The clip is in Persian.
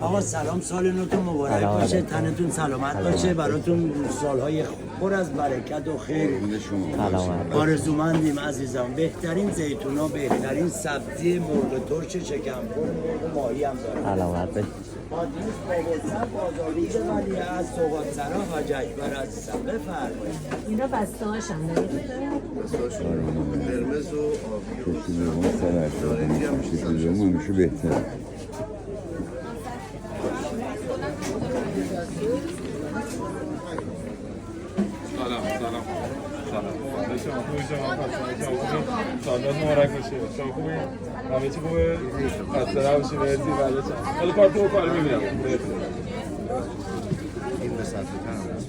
آقا سلام، سال نوتون مبارک باشه، تنتون سلامت باشه، براتون سالهای پر از برکت و خیر آرزومندیم عزیزم. بهترین زیتونا، بهترین سبزی مرغ ترش شکمپر، مرغ ماهی هم داره. سلامت باشه. آدیس بازار بازاریز ولی از سوغات سرا حاج اکبر عزیزم بفرمایید. اینا بسته هاشم دارید؟ قرمز و آبی همیشه بهتره. سالات مبارک باشه. شما خوبی؟ همه چی خوبه؟ خسته نباشی. مرسی. بعد چند حالا کارت رو کار می‌بینم. این به سطح تن هست.